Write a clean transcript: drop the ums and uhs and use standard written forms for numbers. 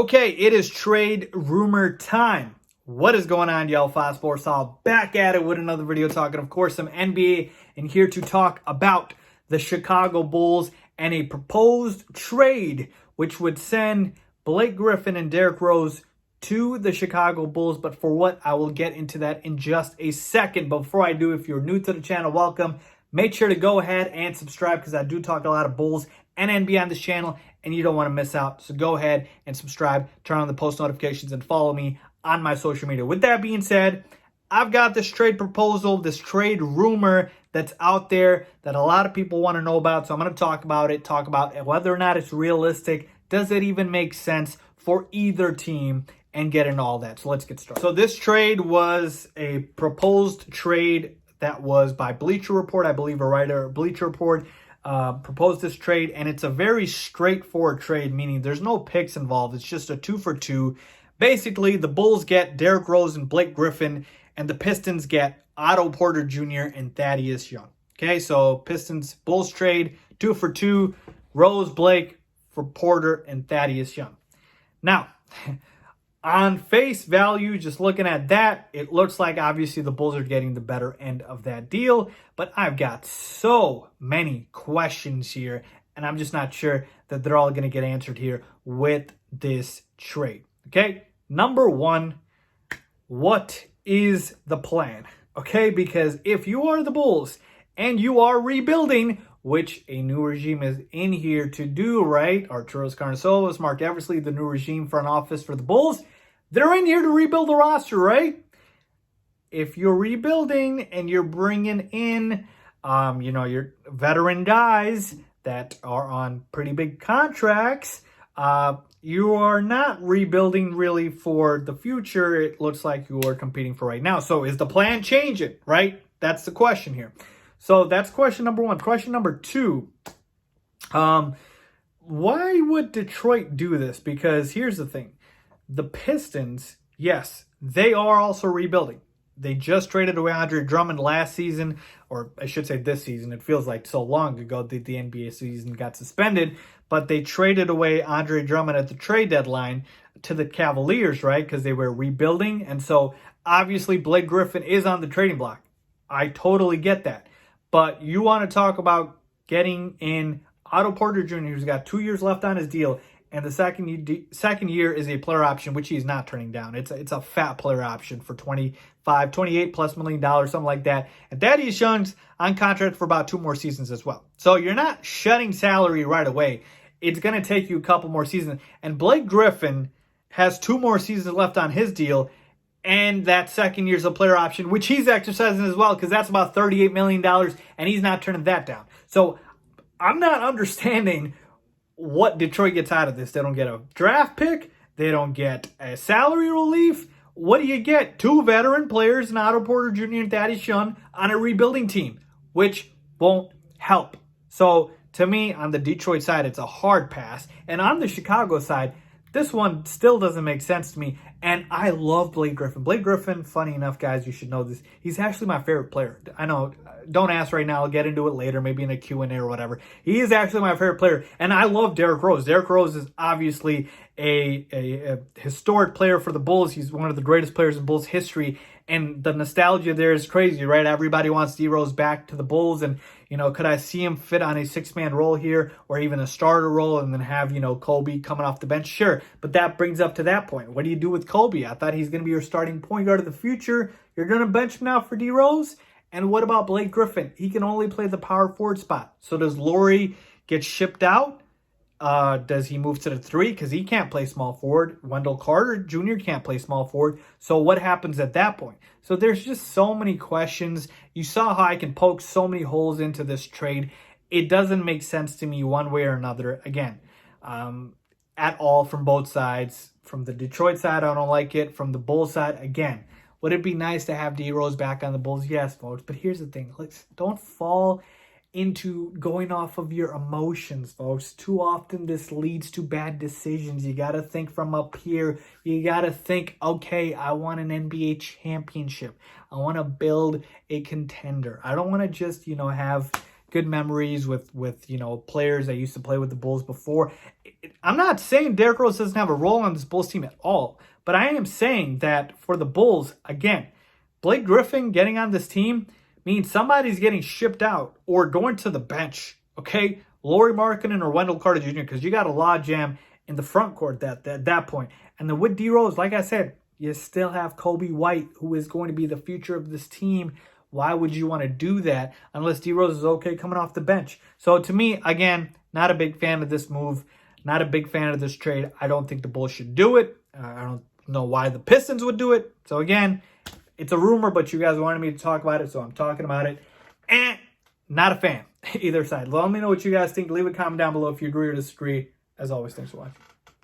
Okay, it is trade rumor time. What is going on, y'all? FaizSportsTalk back at it with another video talking, of course, some NBA, and here to talk about the Chicago Bulls and a proposed trade which would send Blake Griffin and Derrick Rose to the Chicago Bulls. But for what, I will get into that in just a second. But before I do, if you're new to the channel, welcome. Make sure to go ahead and subscribe because I do talk a lot of Bulls and NBA on this channel, and you don't want to miss out. So go ahead and subscribe, turn on the post notifications, and follow me on my social media. With that being said, I've got this trade proposal, this trade rumor that's out there that a lot of people want to know about. So I'm going to talk about whether or not it's realistic. Does it even make sense for either team? And get into all that. So let's get started. So this trade was a proposed trade that was by Bleacherreport. I believe a writer at Bleacherreport proposed this trade, and it's a very straightforward trade, meaning there's no picks involved. It's just a 2-for-2. Basically, the Bulls get Derrick Rose and Blake Griffin, and the Pistons get Otto Porter Jr. and Thaddeus Young. Okay, so Pistons Bulls trade 2-for-2, Rose, Blake for Porter and Thaddeus Young. Now, on face value, just looking at that, it looks like obviously the Bulls are getting the better end of that deal. But I've got so many questions here, and I'm just not sure that they're all going to get answered here with this trade. Okay, number one, what is the plan? Okay, because if you are the Bulls and you are rebuilding, which a new regime is in here to do, right? Arturos Carnicelos, Mark Eversley, the new regime front office for the Bulls, they're in here to rebuild the roster, right? If you're rebuilding and you're bringing in, your veteran guys that are on pretty big contracts, you are not rebuilding really for the future. It looks like you are competing for right now. So is the plan changing, right? That's the question here. So that's question number one. Question number two, why would Detroit do this? Because here's the thing. The Pistons, yes, they are also rebuilding. They just traded away Andre Drummond last season, or I should say this season. It feels like so long ago that the NBA season got suspended, but they traded away Andre Drummond at the trade deadline to the Cavaliers, right? Because they were rebuilding. And so obviously Blake Griffin is on the trading block. I totally get that. But you want to talk about getting in Otto Porter Jr., who's got 2 years left on his deal, and the second year is a player option, which he's not turning down. It's a fat player option for $28+ million, something like that. And Thaddeus Young's on contract for about 2 more seasons as well. So you're not shutting salary right away. It's going to take you a couple more seasons. And Blake Griffin has 2 more seasons left on his deal, and that second year's a player option, which he's exercising as well, because that's about $38 million, and he's not turning that down. So I'm not understanding what Detroit gets out of this. They don't get a draft pick. They don't get a salary relief. What do you get? 2 veteran players, Otto Porter Jr. and Thaddeus Young, on a rebuilding team, which won't help. So to me, on the Detroit side, it's a hard pass. And on the Chicago side, this one still doesn't make sense to me. And I love Blake Griffin. Blake Griffin, funny enough, guys, you should know this. He's actually my favorite player. I know, don't ask right now. I'll get into it later, maybe in a Q&A or whatever. He is actually my favorite player. And I love Derrick Rose. Derrick Rose is obviously a historic player for the Bulls. He's one of the greatest players in Bulls history. And the nostalgia there is crazy, right? Everybody wants D-Rose back to the Bulls. And, could I see him fit on a 6-man role here or even a starter role and then have, Kobe coming off the bench? Sure. But that brings up to that point. What do you do with Kobe? I thought he's going to be your starting point guard of the future. You're going to bench him now for D-Rose? And what about Blake Griffin? He can only play the power forward spot. So does Laurie get shipped out? Does he move to the 3? Because he can't play small forward. Wendell Carter Jr. can't play small forward. So what happens at that point? So there's just so many questions. You saw how I can poke so many holes into this trade. It doesn't make sense to me one way or another. Again, at all from both sides. From the Detroit side, I don't like it. From the Bulls side, again, would it be nice to have D-Rose back on the Bulls? Yes, folks. But here's the thing. Don't fall into going off of your emotions, folks. Too often this leads to bad decisions. You got to think from up here. You got to think, okay, I want an NBA championship. I want to build a contender. I don't want to just, have good memories with players that used to play with the Bulls before. I'm not saying Derrick Rose doesn't have a role on this Bulls team at all, but I am saying that for the Bulls, again, Blake Griffin getting on this team means somebody's getting shipped out or going to the bench, okay? Lauri Markkanen or Wendell Carter Jr., because you got a logjam in the front court at that point. And then with D Rose, like I said, you still have Kobe White, who is going to be the future of this team. Why would you want to do that unless D Rose is okay coming off the bench? So to me, again, not a big fan of this move. Not a big fan of this trade. I don't think the Bulls should do it. I don't know why the Pistons would do it. So again, it's a rumor, but you guys wanted me to talk about it, so I'm talking about it. And not a fan, either side. Let me know what you guys think. Leave a comment down below if you agree or disagree. As always, thanks for watching.